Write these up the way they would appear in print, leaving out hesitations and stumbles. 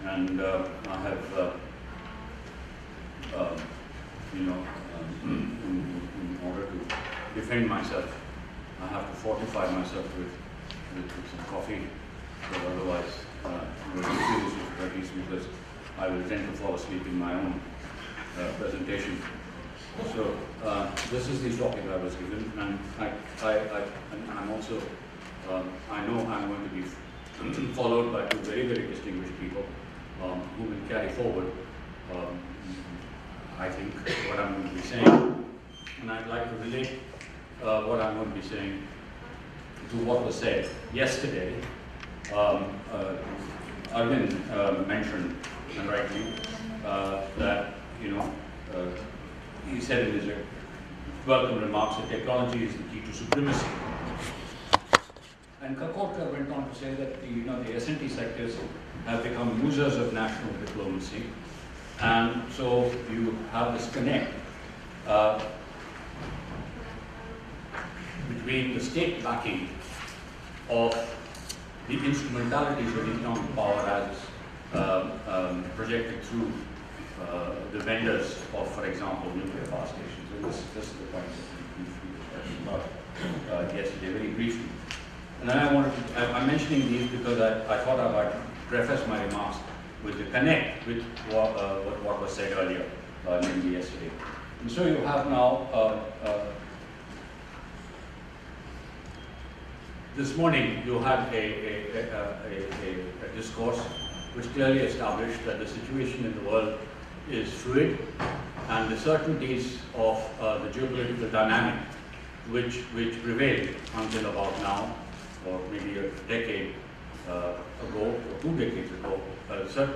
and I have, in order to defend myself, I have to fortify myself with some coffee, but otherwise, at least because I will tend to fall asleep in my own presentation. So this is the topic I was given, and I'm also, I know I'm going to be followed by two very, very distinguished people who will carry forward, I think, what I'm going to be saying. And I'd like to relate what I'm going to be saying to what was said yesterday. Arvind mentioned, and rightly, that, he said in his welcome remarks that technology is the key to supremacy. And Kolkata went on to say that the S&T sectors have become users of national diplomacy, and so you have this connect between the state backing of the instrumentalities of economic power as projected through the vendors of, for example, nuclear power stations. And this is the point that we talked about yesterday, very briefly. And then I'm mentioning these because I thought I would preface my remarks with the connect with what was said earlier, namely yesterday. And so you have now, this morning you had a discourse which clearly established that the situation in the world is fluid, and the certainties of the geopolitical dynamic which prevailed until about now, or maybe a decade ago, or 2 decades ago,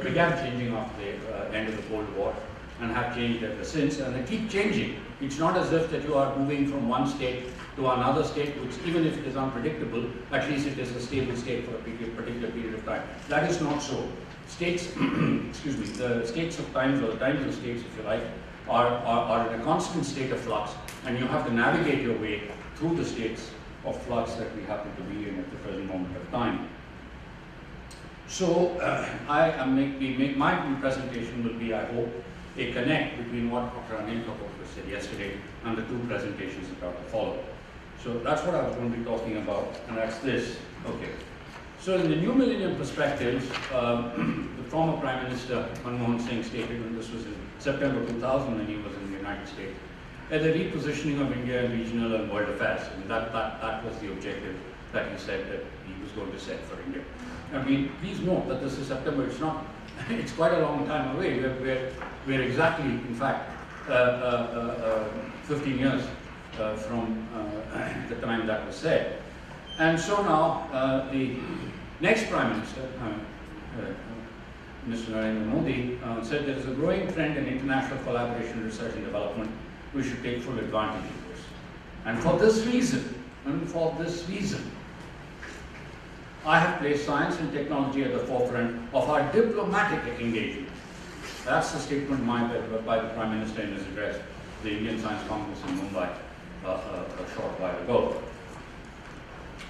began changing after the end of the Cold War, and have changed ever since, and they keep changing. It's not as if that you are moving from one state to another state, which, even if it is unpredictable, at least it is a stable state for a particular period of time. That is not so. States, excuse me, the states of times, or the times of states, if you like, are in a constant state of flux, and you have to navigate your way through the states of flux that we happen to be in at the present moment of time. So my presentation will be, I hope, a connect between what Dr. Anil Kapoor said yesterday and the 2 presentations that are to follow. So that's what I was going to be talking about, and that's this. Okay. So in the New Millennium perspectives, the former Prime Minister Manmohan Singh stated, and this was in September 2000 when he was in the United States, at the repositioning of India in regional and world affairs. And that was the objective that he said that he was going to set for India. I mean, please note that this is September. It's not. It's quite a long time away. We're exactly, in fact, 15 years from the time that was said. And so now the next Prime Minister, Mr. Narendra Modi, said there is a growing trend in international collaboration, research and development. We should take full advantage of this. And for this reason, I have placed science and technology at the forefront of our diplomatic engagement. That's the statement by the Prime Minister in his address, the Indian Science Congress in Mumbai, a short while ago,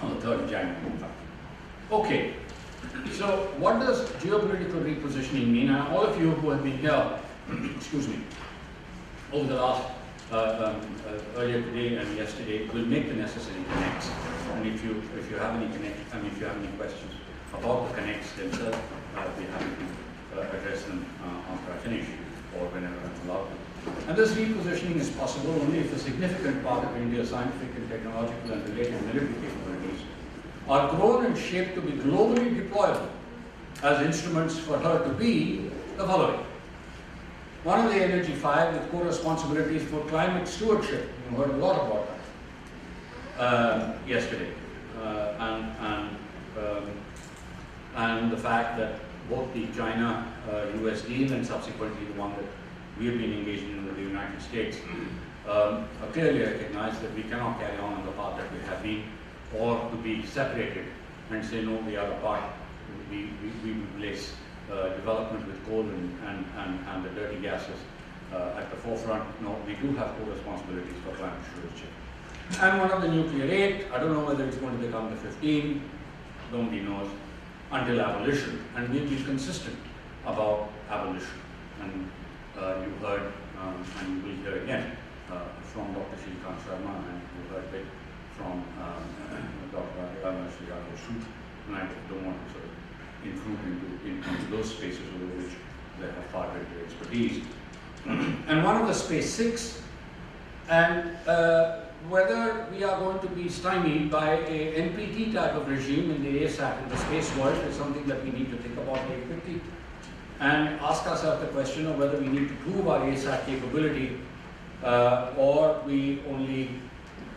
on the 3rd of January, in fact. Okay, so what does geopolitical repositioning mean? And all of you who have been here, excuse me, over the last, earlier today and yesterday, will make the necessary connects. And if you have any if you have any questions about the connects themselves, I'll be happy to address them after I finish, or whenever I'm allowed to. And this repositioning is possible only if a significant part of India's scientific and technological and related military capabilities are grown and shaped to be globally deployable as instruments for her to be the following. One of the Energy 5 with co-responsibilities for climate stewardship. You heard a lot about that yesterday. And the fact that both the China-US deal and subsequently the one that we have been engaged in with the United States clearly recognize that we cannot carry on the path that we have been, or to be separated and say, no, we are apart. We replace development with coal and the dirty gases at the forefront. No, we do have co-responsibilities for climate stewardship. And one of the nuclear 8, I don't know whether it's going to become the 15, nobody knows, until abolition. And we'll be consistent about abolition. And you heard, and you will hear again, from Dr. Shrikant Sharma, and you heard a bit from Dr. Shrikant, and I don't want to sort of intrude into those spaces over which they have far greater expertise. And one of the space 6, and whether we are going to be stymied by a NPT type of regime in the ASAT, in the space world, is something that we need to think about very quickly and ask ourselves the question of whether we need to prove our ASAT capability or we only,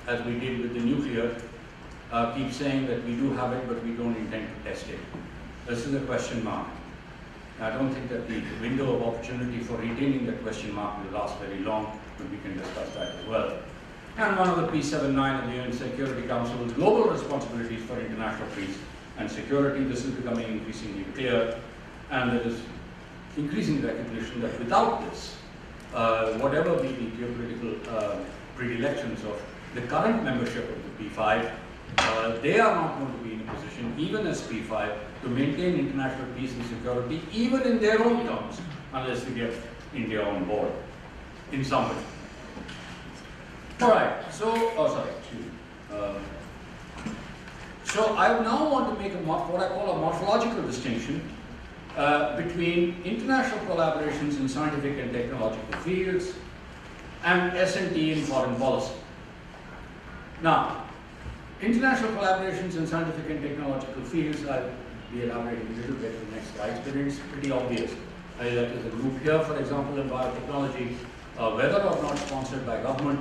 as we did with the nuclear, keep saying that we do have it but we don't intend to test it. This is a question mark. I don't think that the window of opportunity for retaining that question mark will last very long, but we can discuss that as well. And one of the P79 of the UN Security Council is global responsibilities for international peace and security. This is becoming increasingly clear, and there is increasing recognition that without this, whatever be the geopolitical predilections of the current membership of the P5, they are not going to be in a position, even as P5, to maintain international peace and security, even in their own terms, unless we get India on board in some way. All right, so, so I now want to make what I call a morphological distinction between international collaborations in scientific and technological fields and S&T in foreign policy. Now, international collaborations in scientific and technological fields, I'll be elaborating a little bit in the next slides, but it's pretty obvious. That is a group here, for example, in biotechnology, whether or not sponsored by government,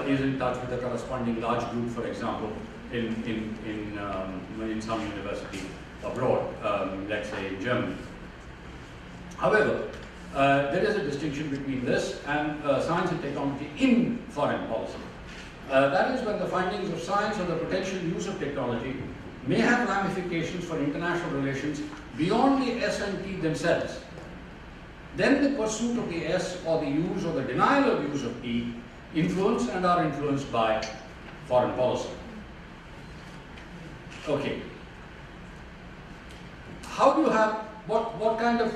is in touch with a corresponding large group, for example, in some university abroad, let's say in Germany. However, there is a distinction between this and science and technology in foreign policy. That is when the findings of science or the potential use of technology may have ramifications for international relations beyond the S and T themselves. Then the pursuit of the S or the use or the denial of use of T influence and are influenced by foreign policy. Okay. How do you have, what kind of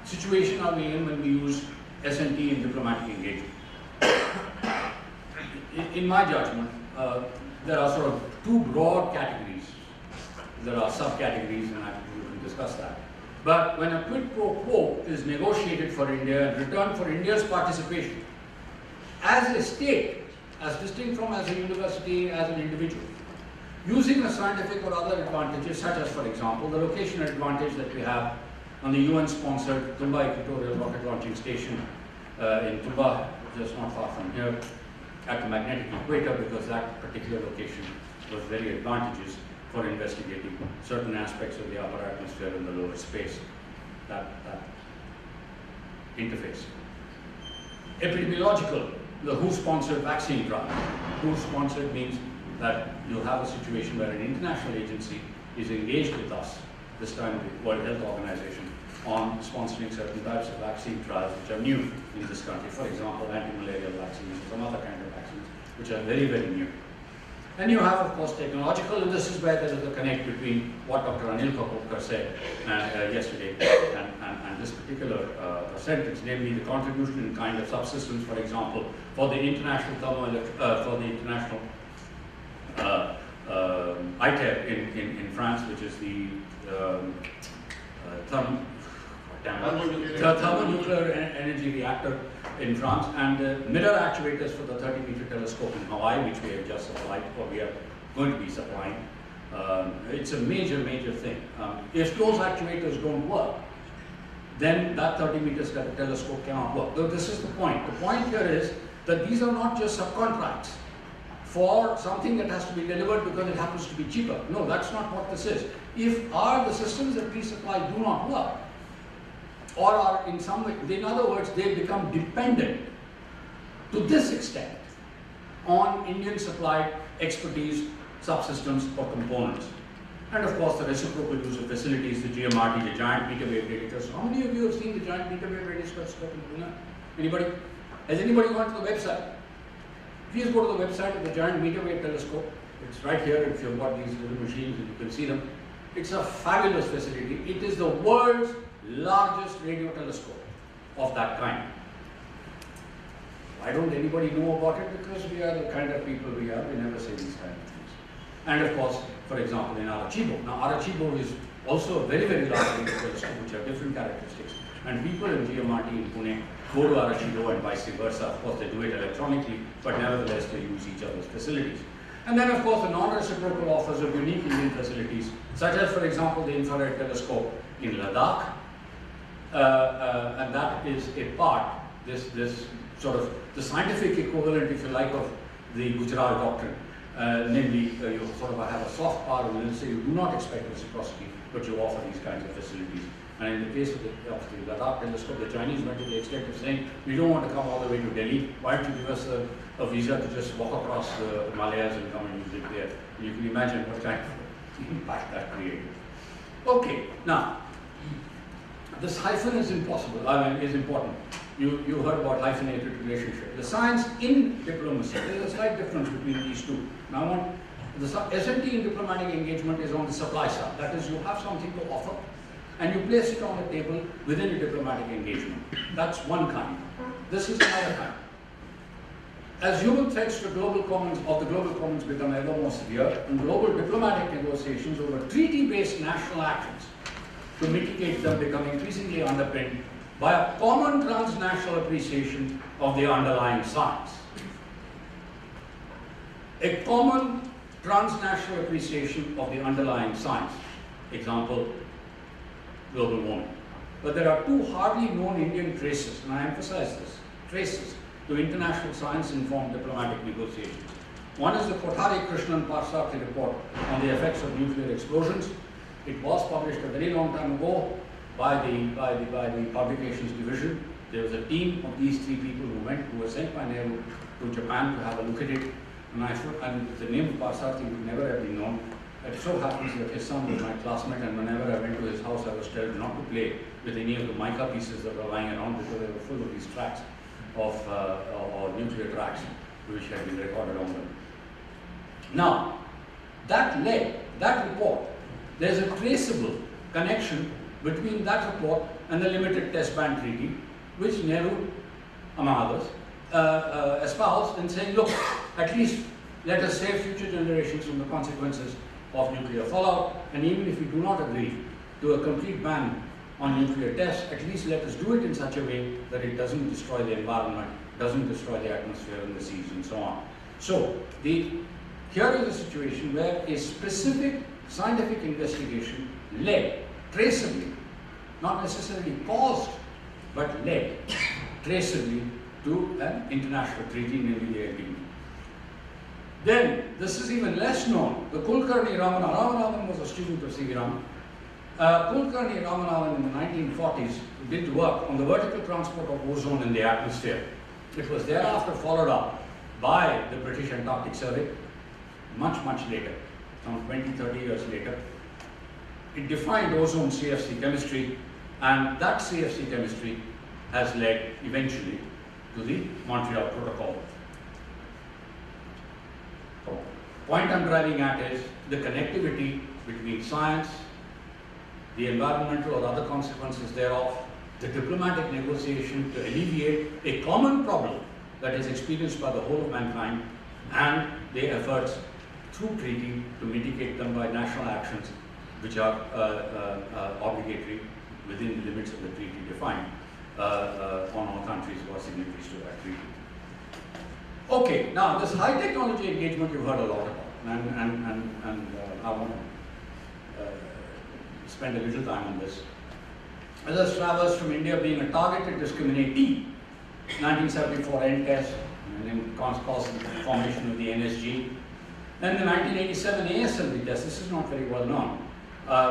situation are we in when we use S&T in diplomatic engagement? In my judgment, there are sort of two broad categories. There are subcategories, and we can discuss that. But when a quid pro quo is negotiated for India in return for India's participation as a state, as distinct from as a university, as an individual, using a scientific or other advantages, such as, for example, the location advantage that we have on the UN-sponsored Tumba Equatorial Rocket Launching Station in Tumba, just not far from here, at the magnetic equator, because that particular location was very advantageous for investigating certain aspects of the upper atmosphere and the lower space, that interface. Epidemiological, the WHO-sponsored vaccine trial. WHO-sponsored means that you'll have a situation where an international agency is engaged with us, this time the World Health Organization, on sponsoring certain types of vaccine trials which are new in this country. For example, anti-malarial vaccines or some other kind of vaccines which are very, very new. Then you have, of course, technological, and this is where there is a connect between what Dr. Anil Kapoor said yesterday and this particular sentence, namely the contribution in kind of subsystems, for example, for the international ITER in France, which is the thermonuclear energy reactor in France, and mirror actuators for the 30-meter telescope in Hawaii, which we have just supplied, or we are going to be supplying. It's a major, major thing. If those actuators don't work, then that 30-meter telescope cannot work. So this is the point. The point here is that these are not just subcontracts for something that has to be delivered because it happens to be cheaper. No, that's not what this is. If the systems that we supply do not work, or are in some way, in other words, they become dependent to this extent on Indian supplied expertise, subsystems, or components. And of course, the reciprocal use of facilities, the GMRT, the giant meter wave radiators. How many of you have seen the giant meter wave radiator scope in Pune? Anybody? Has anybody gone to the website? Please go to the website of the giant meter wave telescope. It's right here if you've got these little machines and you can see them. It's a fabulous facility. It is the world's largest radio telescope of that kind. Why don't anybody know about it? Because we are the kind of people we are. We never say these kind of things. And of course, for example, in Arecibo. Now, Arecibo is also a very, very large radio telescope which have different characteristics. And people in GMRT in Pune go to Arecibo and vice versa. Of course, they do it electronically, but nevertheless, they use each other's facilities. And then, of course, the non-reciprocal offers of unique Indian facilities, such as, for example, the infrared telescope in Ladakh. And that is a part, this sort of the scientific equivalent, if you like, of the Gujarat doctrine. Namely, you sort of have a soft power and say you do not expect reciprocity, but you offer these kinds of facilities. And in the case of the Ladakh telescope, the Chinese went to the extent of saying, we don't want to come all the way to Delhi. Why don't you give us a visa to just walk across the Himalayas and come and use it there? You can imagine what kind of impact that created. Okay, now, this hyphen is impossible, is important. You heard about hyphenated relationship. The science in diplomacy, there is a slight difference between these two. Now, the SMT in diplomatic engagement is on the supply side. That is, you have something to offer, and you place it on the table within a diplomatic engagement. That's one kind. This is another kind. As human threats to the global commons become ever more severe, and global diplomatic negotiations over treaty-based national actions to mitigate them become increasingly underpinned by a common transnational appreciation of the underlying science. A common transnational appreciation of the underlying science. Example, global warming. But there are two hardly known Indian traces, and I emphasize this, traces to international science-informed diplomatic negotiations. One is the Kothari Krishnan Parsarthi report on the effects of nuclear explosions. It was published a very long time ago by the publications division. There was a team of these three people who were sent by Nehru to Japan to have a look at it. And the name of Parsarthi would never have been known. It so happens that his son was my classmate, and whenever I went to his house, I was told not to play with any of the mica pieces that were lying around because they were full of these tracks of or nuclear tracks which had been recorded on them. Now, that report, there's a traceable connection between that report and the Limited Test Ban Treaty, which Nehru, among others, espoused in saying, look, at least let us save future generations from the consequences of nuclear fallout, and even if we do not agree to a complete ban on nuclear tests, at least let us do it in such a way that it doesn't destroy the environment, doesn't destroy the atmosphere and the seas and so on. So, here is a situation where a specific scientific investigation led traceably, not necessarily caused, but led traceably to an international treaty, namely the agreement. Then, this is even less known. The Kulkarni Ramanathan was a student of C.V. Raman. Kulkarni Ramanathan in the 1940s did work on the vertical transport of ozone in the atmosphere. It was thereafter followed up by the British Antarctic Survey, much later, some 20-30 years later. It defined ozone CFC chemistry, and that CFC chemistry has led eventually to the Montreal Protocol. Point I'm driving at is the connectivity between science, the environmental or other consequences thereof, the diplomatic negotiation to alleviate a common problem that is experienced by the whole of mankind, and the efforts through treaty to mitigate them by national actions which are obligatory within the limits of the treaty defined on all countries who are signatories to that treaty. Okay, now this high technology engagement you've heard a lot about, and I want to spend a little time on this. As us traversed from India being a targeted discriminatee, 1974 end test, and then caused the formation of the NSG. Then the 1987 ASLV test, this is not very well known,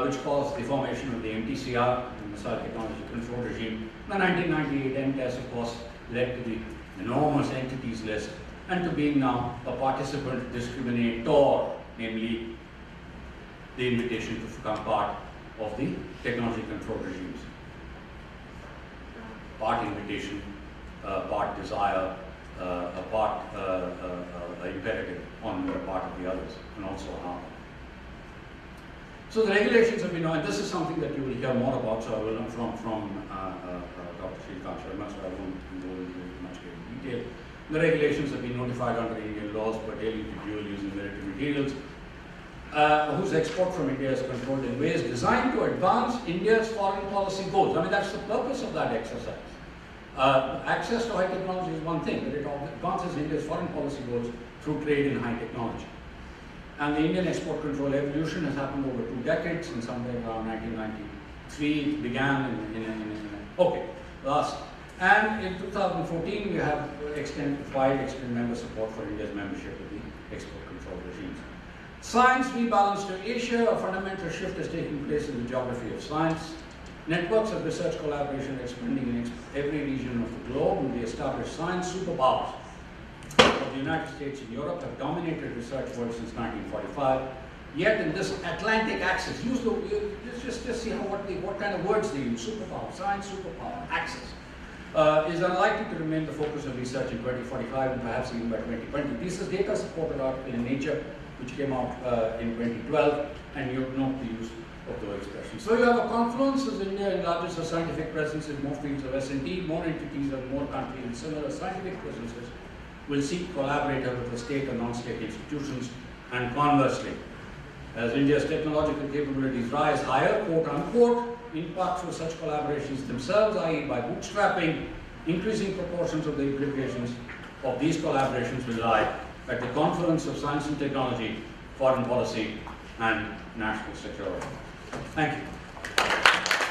which caused the formation of the MTCR, the Missile Technology Control Regime. The 1998 end test, of course, led to the enormous entities list, and to being now a participant discriminator, namely the invitation to become part of the technology control regimes. Part invitation, part desire, a part imperative on the part of the others, and also harm. So the regulations have been, and this is something that you will hear more about, so I will learn from Dr. Srikanth Sharma, so I won't go into much detail. The regulations have been notified under Indian laws pertaining to dual use military materials, whose export from India is controlled in ways designed to advance India's foreign policy goals. I mean, that's the purpose of that exercise. Access to high technology is one thing, but it advances India's foreign policy goals through trade in high technology. And the Indian export control evolution has happened over 2 decades, and somewhere around 1993 it began last. And in 2014 we have extended member support for India's membership of the export control regimes. Science rebalance to Asia, a fundamental shift is taking place in the geography of science. Networks of research collaboration are expanding in every region of the globe, and the established science superpowers of the United States and Europe have dominated research world since 1945. Yet in this Atlantic axis, just see what kind of words they use: superpower, science superpower, axis, is unlikely to remain the focus of research in 2045 and perhaps even by 2020. This is data supported article in Nature, which came out in 2012, and you note the use of those expressions. So you have a confluence as India enlarges her scientific presence in more fields of S&T, more entities and more countries and similar scientific presences will seek collaborator with the state and non-state institutions, and conversely, as India's technological capabilities rise higher, quote unquote, in part through such collaborations themselves, i.e. by bootstrapping, increasing proportions of the implications of these collaborations will lie at the confluence of science and technology, foreign policy, and national security. Thank you.